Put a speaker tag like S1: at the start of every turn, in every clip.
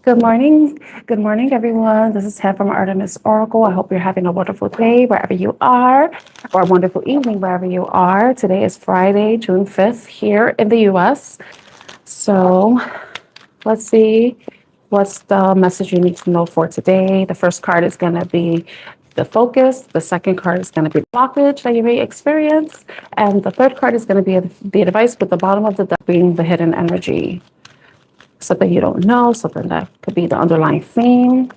S1: Good morning. Good morning, everyone. This is Ted from Artemis Oracle. I hope you're having a wonderful day wherever you are, or a wonderful evening wherever you are. Today is Friday, June 5th, here in the US. So let's see what's the message you need to know for today. The first card is going to be the focus. The second card is going to be the blockage that you may experience. And the third card is going to be the advice with the bottom of the deck being the hidden energy. Something you don't know, something that could be the underlying theme.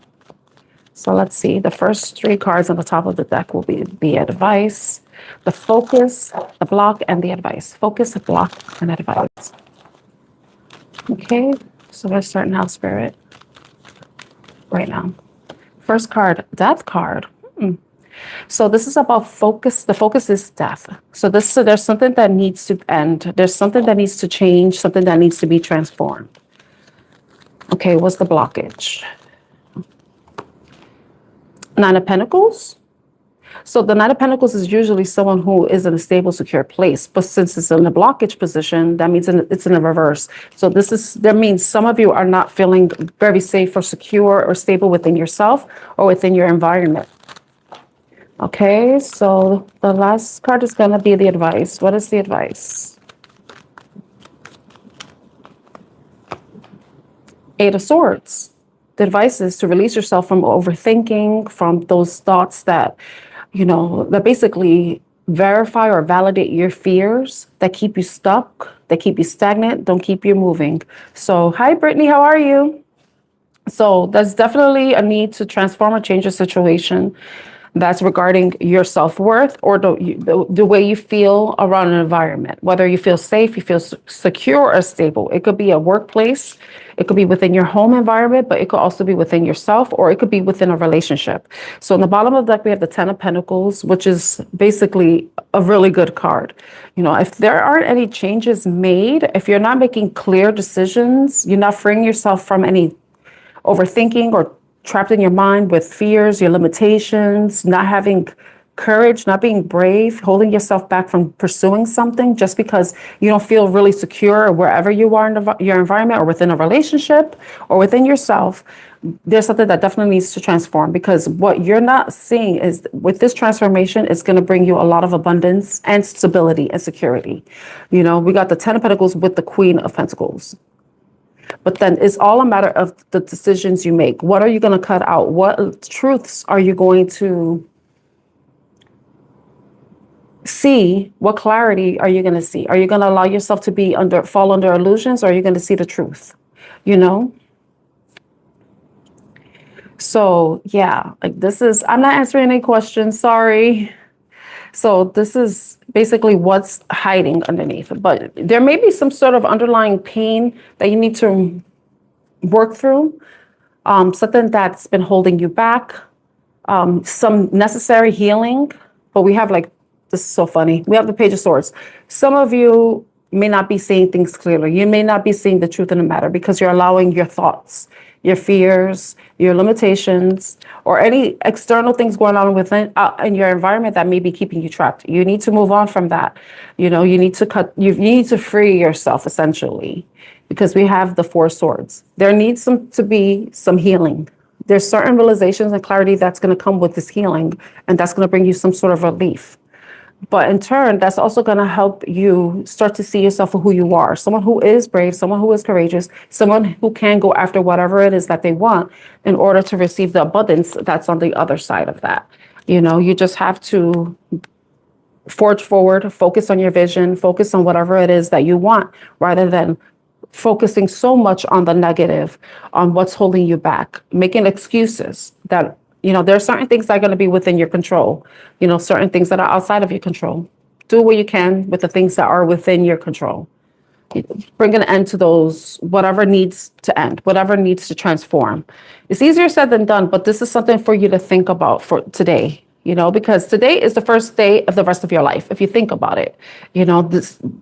S1: So let's see. The first three cards on the top of the deck will be the advice, the focus, the block, and the advice. Focus, block, and advice. Okay, so let's start now, Spirit. Right now. First card, Death card. So this is about focus. The focus is death. So there's something that needs to end. There's something that needs to change, something that needs to be transformed. Okay, what's the blockage? Nine of Pentacles. So the Nine of Pentacles is usually someone who is in a stable, secure place. But since it's in the blockage position, that means it's in the reverse. So that means some of you are not feeling very safe or secure or stable within yourself or within your environment. Okay, so the last card is going to be the advice. What is the advice? Eight of Swords. The advice is to release yourself from overthinking, from those thoughts that, that basically verify or validate your fears, that keep you stuck, that keep you stagnant, don't keep you moving. So, hi, Brittany, how are you? So there's definitely a need to transform or change a situation that's regarding your self-worth or the way you feel around an environment, whether you feel safe, you feel secure or stable. It could be a workplace, it could be within your home environment, but it could also be within yourself, or it could be within a relationship. So in the bottom of the deck, we have the Ten of Pentacles, which is basically a really good card. If there aren't any changes made, if you're not making clear decisions, you're not freeing yourself from any overthinking or trapped in your mind with fears, your limitations, not having courage, not being brave, holding yourself back from pursuing something just because you don't feel really secure wherever you are in your environment or within a relationship or within yourself, there's something that definitely needs to transform, because what you're not seeing is with this transformation, it's going to bring you a lot of abundance and stability and security. We got the Ten of Pentacles with the Queen of Pentacles. But then it's all a matter of the decisions you make. What are you going to cut out? What truths are you going to see? What clarity are you going to see? Are you going to allow yourself to fall under illusions, or are you going to see the truth? So yeah, I'm not answering any questions. Sorry. So this is basically what's hiding underneath. But there may be some sort of underlying pain that you need to work through, something that's been holding you back, some necessary healing. But we have this is so funny. We have the Page of Swords. Some of you may not be seeing things clearly. You may not be seeing the truth in the matter because you're allowing your thoughts, your fears, your limitations, or any external things going on within in your environment that may be keeping you trapped. You need to move on from that. You need to free yourself, essentially, because we have the Four Swords. There needs to be some healing. There's certain realizations and clarity that's going to come with this healing, and that's going to bring you some sort of relief. But in turn, that's also going to help you start to see yourself for who you are. Someone who is brave, someone who is courageous, someone who can go after whatever it is that they want in order to receive the abundance that's on the other side of that. You just have to forge forward, focus on your vision, focus on whatever it is that you want, rather than focusing so much on the negative, on what's holding you back, making excuses that there are certain things that are going to be within your control, certain things that are outside of your control. Do what you can with the things that are within your control. Bring an end to those, whatever needs to end, whatever needs to transform. It's easier said than done, but this is something for you to think about for today. Because today is the first day of the rest of your life. If you think about it,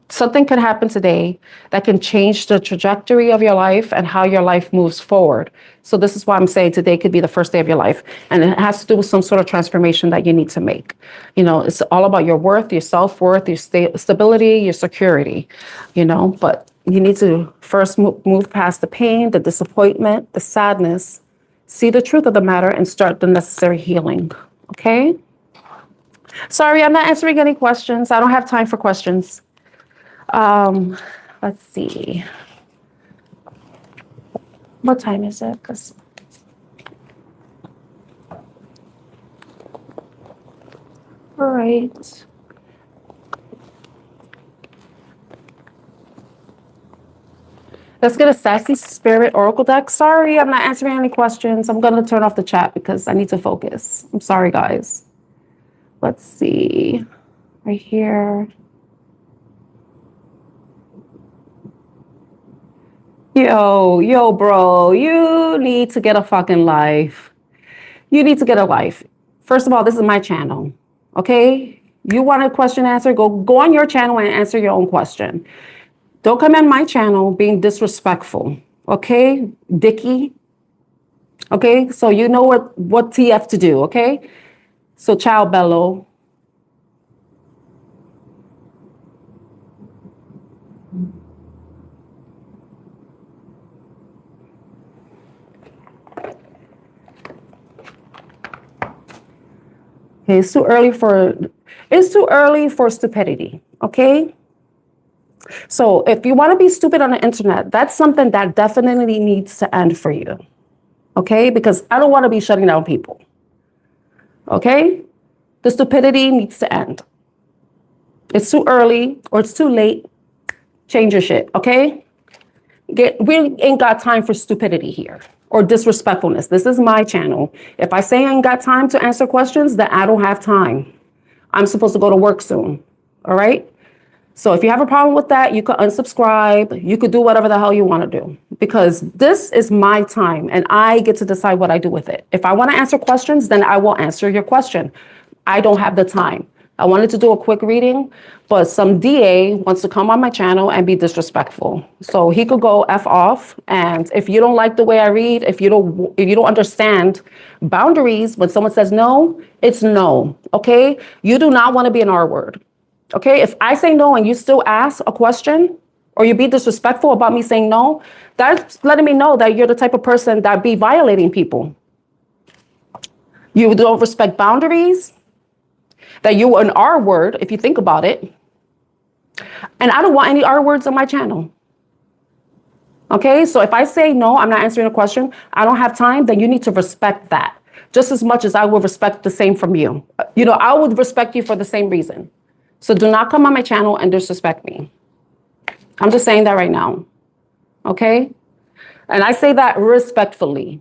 S1: something can happen today that can change the trajectory of your life and how your life moves forward. So this is why I'm saying today could be the first day of your life. And it has to do with some sort of transformation that you need to make. It's all about your worth, your self-worth, your stability, your security, but You need to first move past the pain, the disappointment, the sadness, see the truth of the matter, and start the necessary healing. Okay? Sorry, I'm not answering any questions. I don't have time for questions. Let's see. What time is it? 'Cause all right. Let's get a Sassy Spirit Oracle deck. Sorry, I'm not answering any questions. I'm going to turn off the chat because I need to focus. I'm sorry, guys. Let's see. Right here. Yo, bro, you need to get a fucking life. You need to get a life. First of all, this is my channel, okay? You want a question answered? Go on your channel and answer your own question. Don't come in my channel being disrespectful, okay, Dickie? Okay, so you know what TF to do, okay? So ciao, bello. Okay, it's too early for stupidity, okay? So if you want to be stupid on the internet, that's something that definitely needs to end for you, okay? Because I don't want to be shutting down people, okay? The stupidity needs to end. It's too early or it's too late. Change your shit, okay? We ain't got time for stupidity here or disrespectfulness. This is my channel. If I say I ain't got time to answer questions, then I don't have time. I'm supposed to go to work soon, all right? So if you have a problem with that, you could unsubscribe. You could do whatever the hell you want to do because this is my time and I get to decide what I do with it. If I want to answer questions, then I will answer your question. I don't have the time. I wanted to do a quick reading, but some DA wants to come on my channel and be disrespectful. So he could go F off. And if you don't like the way I read, if you don't understand boundaries, when someone says no, it's no, okay? You do not want to be an R word. Okay, if I say no and you still ask a question or you be disrespectful about me saying no, that's letting me know that you're the type of person that be violating people. You don't respect boundaries, that you are an R word, if you think about it. And I don't want any R words on my channel. Okay, so if I say no, I'm not answering a question, I don't have time, then you need to respect that just as much as I will respect the same from you. You know, I would respect you for the same reason. So do not come on my channel and disrespect me. I'm just saying that right now. Okay? And I say that respectfully.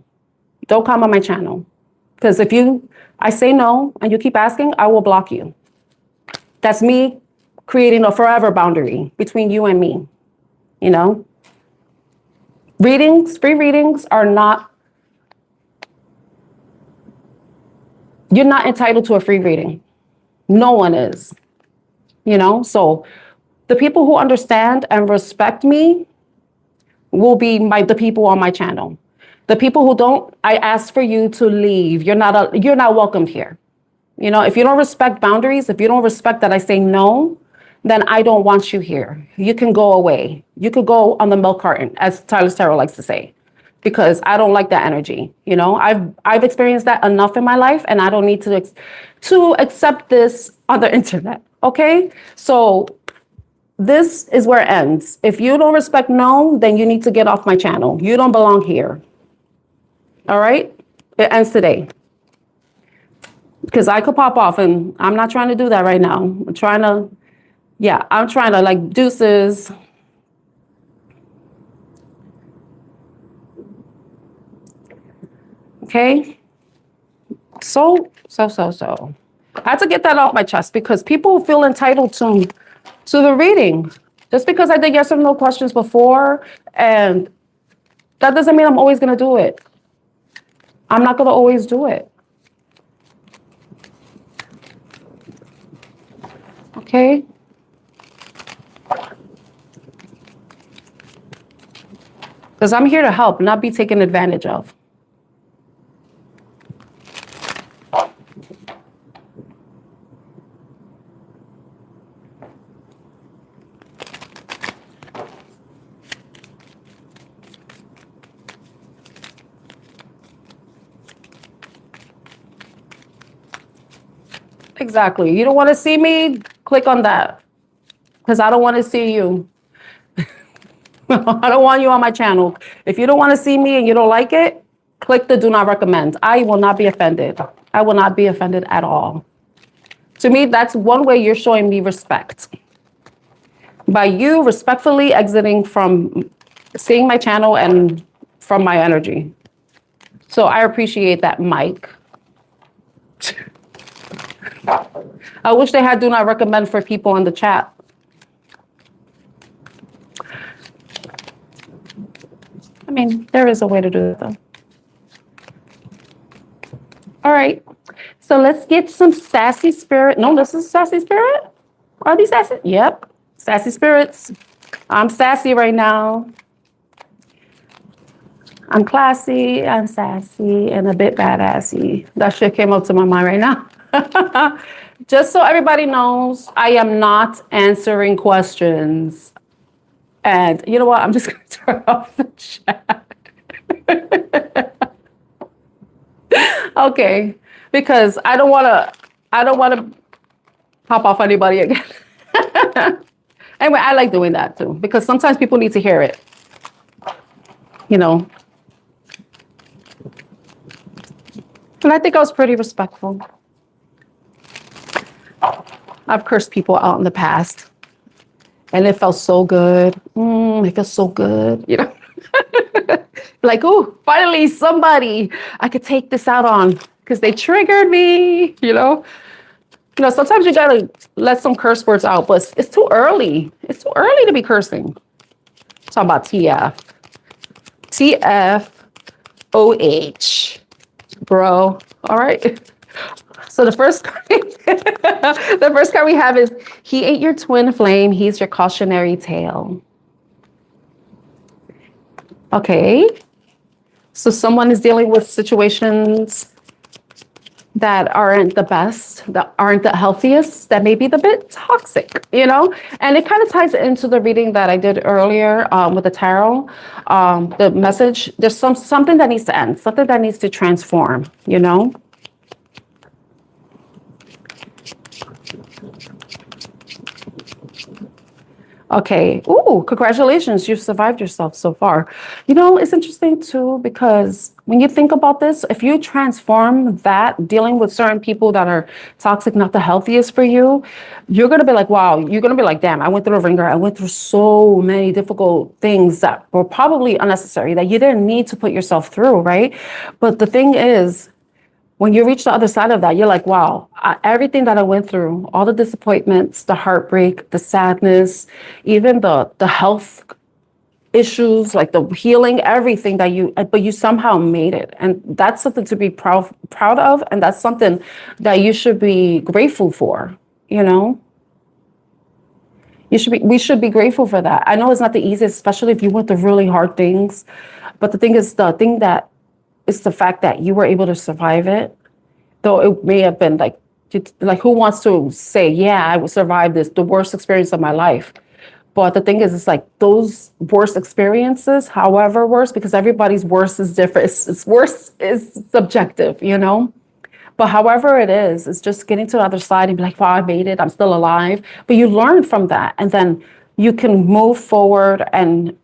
S1: Don't come on my channel. Because if I say no and you keep asking, I will block you. That's me creating a forever boundary between you and me. You know? Free readings are not, you're not entitled to a free reading. No one is. You know, so the people who understand and respect me will be the people on my channel. The people who don't, I ask for you to leave. You're not welcomed here. You know, if you don't respect boundaries, if you don't respect that I say no, then I don't want you here. You can go away. You could go on the milk carton, as Tyler Tarot likes to say, because I don't like that energy. You know, I've experienced that enough in my life, and I don't need to accept this on the internet. Okay, so this is where it ends. If you don't respect no, then you need to get off my channel. You don't belong here. All right, it ends today. Because I could pop off, and I'm not trying to do that right now. I'm trying to like deuces. Okay. So. I had to get that off my chest because people feel entitled to the reading. Just because I did yes or no questions before, and that doesn't mean I'm always going to do it. I'm not going to always do it. Okay? Because I'm here to help, not be taken advantage of. Exactly. You don't want to see me? Click on that because I don't want to see you. I don't want you on my channel. If you don't want to see me and you don't like it, click the do not recommend. I will not be offended. I will not be offended at all. To me, that's one way you're showing me respect. By you respectfully exiting from seeing my channel and from my energy. So I appreciate that, Mike. I wish they had do not recommend for people in the chat. I mean, there is a way to do it though. All right, so let's get some sassy spirit. No, this is sassy spirit? Are these sassy? Yep, sassy spirits. I'm sassy right now. I'm classy, I'm sassy, and a bit badassy. That shit came up to my mind right now. Just so everybody knows, I am not answering questions. And you know what? I'm just going to turn off the chat. Okay, because I don't want to pop off anybody again. Anyway, I like doing that too, because sometimes people need to hear it. You know. And I think I was pretty respectful. I've cursed people out in the past. And it felt so good. It feels so good, you know. Like, oh, finally somebody I could take this out on because they triggered me, you know. You know, sometimes you gotta let some curse words out, but it's too early. It's too early to be cursing. Talking about TF. TFOH. Bro. All right. So the first card, the first card we have is he ain't your twin flame. He's your cautionary tale. Okay. So someone is dealing with situations that aren't the best, that aren't the healthiest, that may be the bit toxic, you know? And it kind of ties into the reading that I did earlier with the tarot. The message, there's something that needs to end, something that needs to transform, you know? Okay. Ooh, congratulations. You've survived yourself so far. You know, it's interesting too, because when you think about this, if you transform that, dealing with certain people that are toxic, not the healthiest for you, you're going to be like, wow, you're going to be like, damn, I went through a ringer. I went through so many difficult things that were probably unnecessary that you didn't need to put yourself through, right? But the thing is, when you reach the other side of that, you're like, wow, everything that I went through, all the disappointments, the heartbreak, the sadness, even the health issues, like the healing, everything that but you somehow made it. And that's something to be proud of. And that's something that you should be grateful for, you know? We should be grateful for that. I know it's not the easiest, especially if you went through really hard things. But the thing is, it's the fact that you were able to survive it, though it may have been like who wants to say, yeah, I will survive this, the worst experience of my life. But the thing is, it's like those worst experiences, however worse, because everybody's worst is different. It's worse is subjective, you know? But however it is, it's just getting to the other side and be like, wow, I made it, I'm still alive. But you learn from that, and then you can move forward and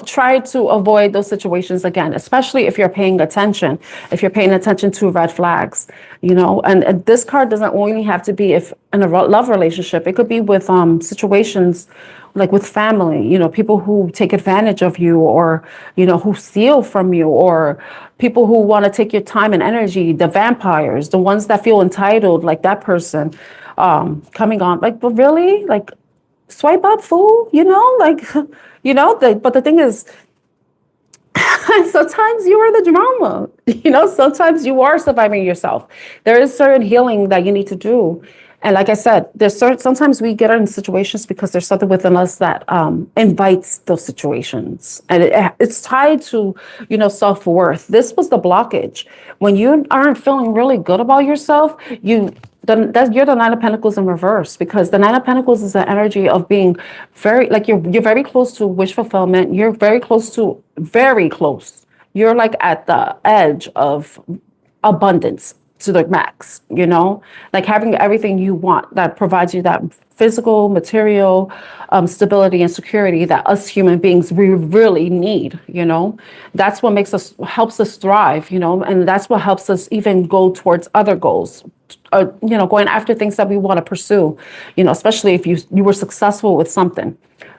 S1: try to avoid those situations again, especially if you're paying attention, to red flags, you know. And this card doesn't only have to be if in a love relationship. It could be with situations like with family, you know, people who take advantage of you, or, you know, who steal from you, or people who want to take your time and energy, the vampires, the ones that feel entitled, like that person coming on, like, but really, like, swipe up, fool, you know, like, you know, but the thing is, sometimes you are the drama, you know, sometimes you are surviving yourself. There is certain healing that you need to do. And like I said, sometimes we get in situations because there's something within us that invites those situations. And it's tied to, you know, self-worth. This was the blockage. When you aren't feeling really good about yourself, you're the Nine of Pentacles in reverse, because the Nine of Pentacles is the energy of being very, like, you're very close to wish fulfillment. You're very close. You're like at the edge of abundance. to the max, you know, like having everything you want that provides you that physical, material stability and security that us human beings we really need, you know. That's what helps us thrive, you know, and that's what helps us even go towards other goals, you know, going after things that we want to pursue, you know, especially if you were successful with something.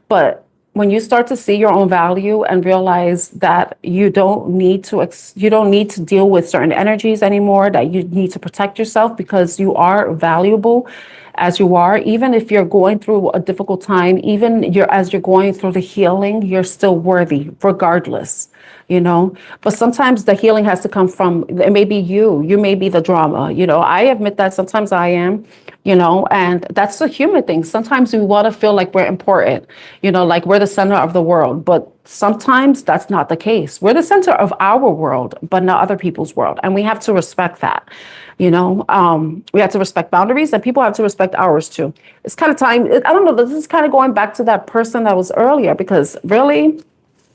S1: But when you start to see your own value and realize that you don't need to deal with certain energies anymore, that you need to protect yourself because you are valuable as you are, even if you're going through a difficult time, as you're going through the healing, you're still worthy regardless, you know. But sometimes the healing has to come from, it may be you may be the drama, you know. I admit that sometimes I am, you know, and that's a human thing. Sometimes we want to feel like we're important, you know, like we're the center of the world, but sometimes that's not the case. We're the center of our world, but not other people's world. And we have to respect that, you know. We have to respect boundaries and people have to respect ours too. It's kind of time. I don't know. This is kind of going back to that person that was earlier, because really,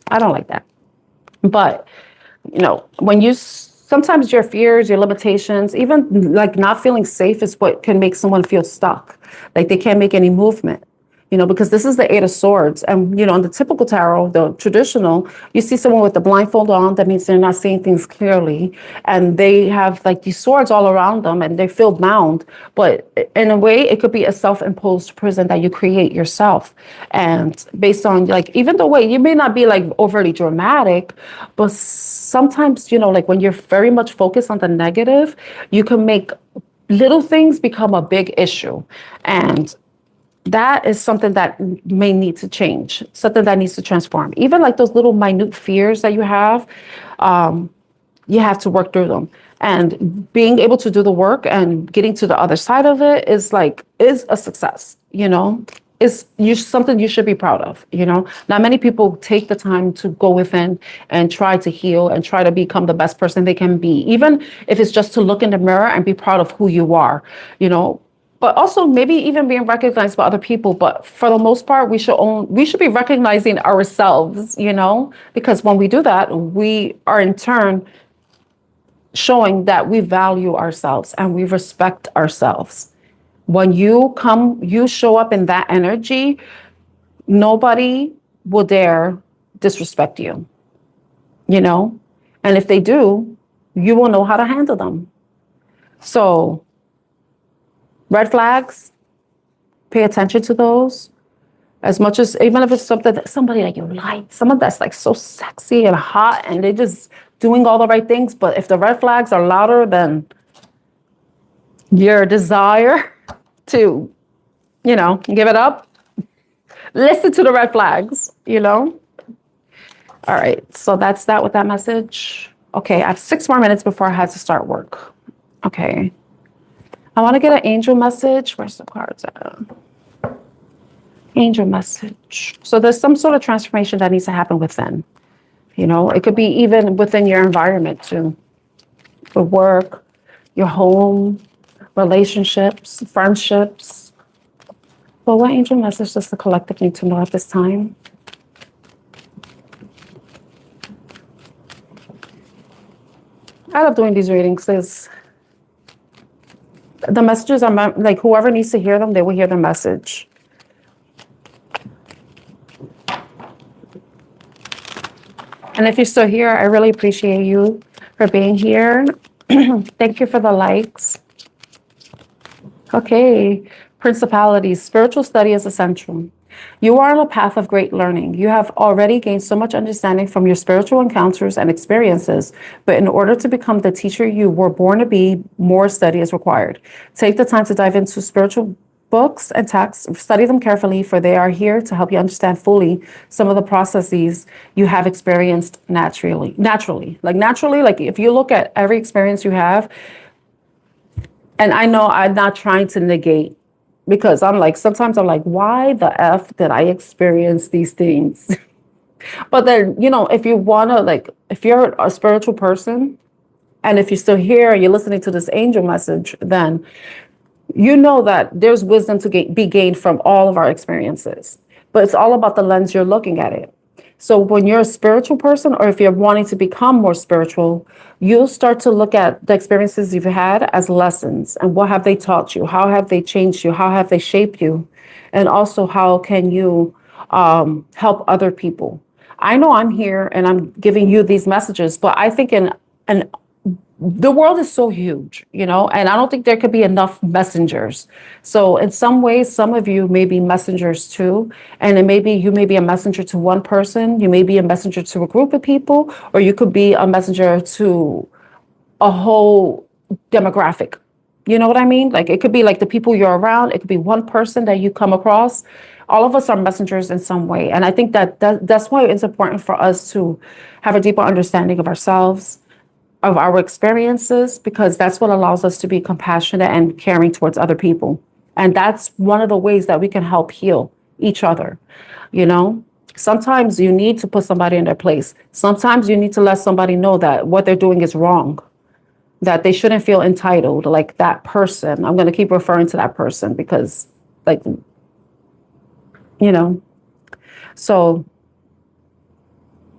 S1: I don't like that. But, you know, sometimes your fears, your limitations, even like not feeling safe is what can make someone feel stuck. Like they can't make any movement, you know, because this is the Eight of Swords. And, you know, in the typical tarot, the traditional, you see someone with the blindfold on, that means they're not seeing things clearly. And they have like these swords all around them and they feel bound. But in a way, it could be a self-imposed prison that you create yourself. And based on like, even the way you may not be like overly dramatic, but sometimes, you know, like when you're very much focused on the negative, you can make little things become a big issue. And that is something that may need to change, something that needs to transform. Even like those little minute fears that you have to work through them. And being able to do the work and getting to the other side of it is a success, you know. It's something you should be proud of, you know. Not many people take the time to go within and try to heal and try to become the best person they can be, even if it's just to look in the mirror and be proud of who you are, you know. But also maybe even being recognized by other people. But for the most part, we should be recognizing ourselves, you know, because when we do that, we are in turn showing that we value ourselves and we respect ourselves. When you show up in that energy, nobody will dare disrespect you, you know, and if they do, you will know how to handle them. So red flags, pay attention to those as much as, even if it's something that somebody that you like, someone that's like so sexy and hot and they're just doing all the right things. But if the red flags are louder than your desire to, you know, give it up, listen to the red flags, you know. All right, so that's that with that message. Okay, I have 6 more minutes before I had to start work. Okay. I want to get an angel message. Where's the cards at? Angel message. So there's some sort of transformation that needs to happen within. You know, it could be even within your environment too. The work, your home, relationships, friendships. Well, what angel message does the collective need to know at this time? I love doing these readings because the messages are like, whoever needs to hear them, they will hear the message. And if you're still here, I really appreciate you for being here. Thank you for the likes. Okay, principalities, spiritual study is essential. You are on a path of great learning. You have already gained so much understanding from your spiritual encounters and experiences, but in order to become the teacher you were born to be, more study is required. Take the time to dive into spiritual books and texts, study them carefully, for they are here to help you understand fully some of the processes you have experienced naturally. Like if you look at every experience you have, and I know I'm not trying to negate, because sometimes I'm like, why the F did I experience these things? But then, you know, if you want to, if you're a spiritual person, and if you're still here and you're listening to this angel message, then you know that there's wisdom to be gained from all of our experiences. But it's all about the lens you're looking at it. So when you're a spiritual person, or if you're wanting to become more spiritual, you'll start to look at the experiences you've had as lessons, and what have they taught you? How have they changed you? How have they shaped you? And also, how can you help other people? I know I'm here and I'm giving you these messages, but I think in the world is so huge, and I don't think there could be enough messengers. So in some ways, some of you may be messengers too. And you may be a messenger to one person, you may be a messenger to a group of people, or you could be a messenger to a whole demographic. You know what I mean? Like, it could be like the people you're around, it could be one person that you come across. All of us are messengers in some way. And I think that's why it's important for us to have a deeper understanding of ourselves, of our experiences, because that's what allows us to be compassionate and caring towards other people. And that's one of the ways that we can help heal each other. Sometimes you need to put somebody in their place. Sometimes you need to let somebody know that what they're doing is wrong, that they shouldn't feel entitled. Like that person, I'm going to keep referring to that person because, like, so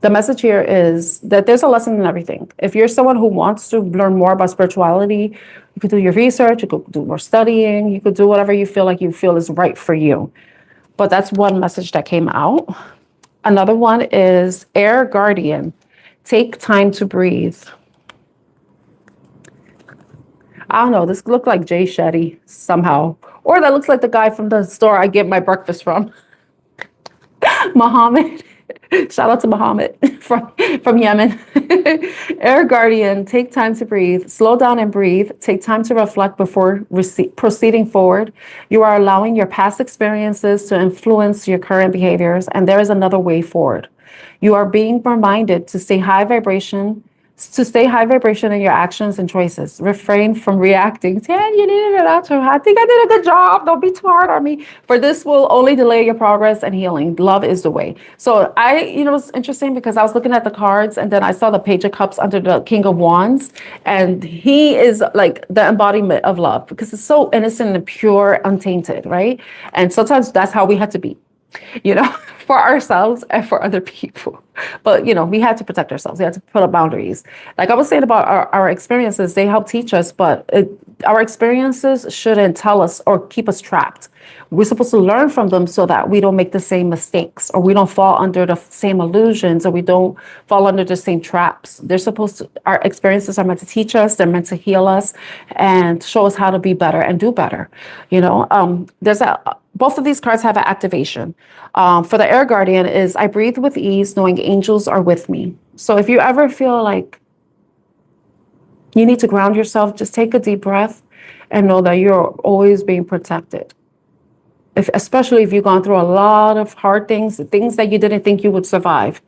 S1: the message here is that there's a lesson in everything. If you're someone who wants to learn more about spirituality, you could do your research, you could do more studying, you could do whatever you feel is right for you. But that's one message that came out. Another one is Air Guardian. Take time to breathe. I don't know, this looked like Jay Shetty somehow. Or that looks like the guy from the store I get my breakfast from. Muhammad. Shout out to Muhammad from Yemen. Air Guardian, take time to breathe. Slow down and breathe. Take time to reflect before proceeding forward. You are allowing your past experiences to influence your current behaviors, and there is another way forward. You are being reminded to stay high vibration in your actions and choices. Refrain from reacting. Tan, you did it. I think I did a good job. Don't be too hard on me. For this will only delay your progress and healing. Love is the way. So it's interesting because I was looking at the cards and then I saw the Page of Cups under the King of Wands. And he is like the embodiment of love because it's so innocent and pure, untainted, right? And sometimes that's how we had to be. For ourselves and for other people. But, we had to protect ourselves. We had to put up boundaries. Like I was saying about our experiences, they help teach us, but our experiences shouldn't tell us or keep us trapped. We're supposed to learn from them so that we don't make the same mistakes, or we don't fall under the same illusions, or we don't fall under the same traps. Our experiences are meant to teach us, they're meant to heal us and show us how to be better and do better. Both of these cards have an activation. For the Air Guardian is, I breathe with ease, knowing angels are with me. So if you ever feel like you need to ground yourself, just take a deep breath and know that you're always being protected. Especially if you've gone through a lot of hard things that you didn't think you would survive.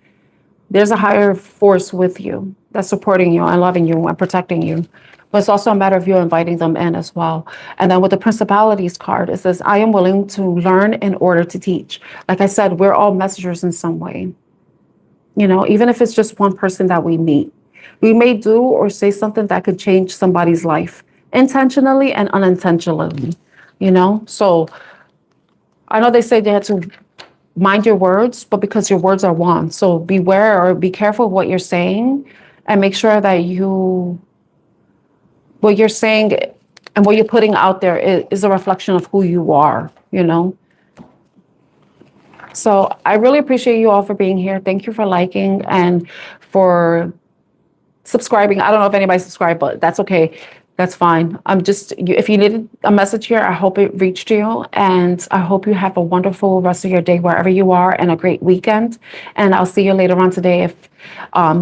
S1: There's a higher force with you that's supporting you and loving you and protecting you. But it's also a matter of you inviting them in as well. And then with the Principalities card, it says, I am willing to learn in order to teach. Like I said, we're all messengers in some way. Even if it's just one person that we meet, we may do or say something that could change somebody's life intentionally and unintentionally, So I know they say they had to mind your words, but because your words are one. So beware or be careful of what you're saying and make sure that what you're saying and what you're putting out there is a reflection of who you are, So I really appreciate you all for being here. Thank you for liking and for subscribing. I don't know if anybody subscribed, but that's okay. That's fine. If you needed a message here, I hope it reached you. And I hope you have a wonderful rest of your day wherever you are and a great weekend. And I'll see you later on today. If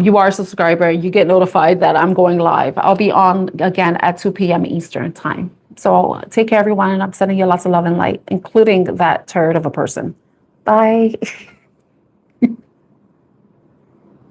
S1: you are a subscriber, you get notified that I'm going live. I'll be on again at 2 p.m. Eastern time. So take care, everyone. And I'm sending you lots of love and light, including that turd of a person. Bye.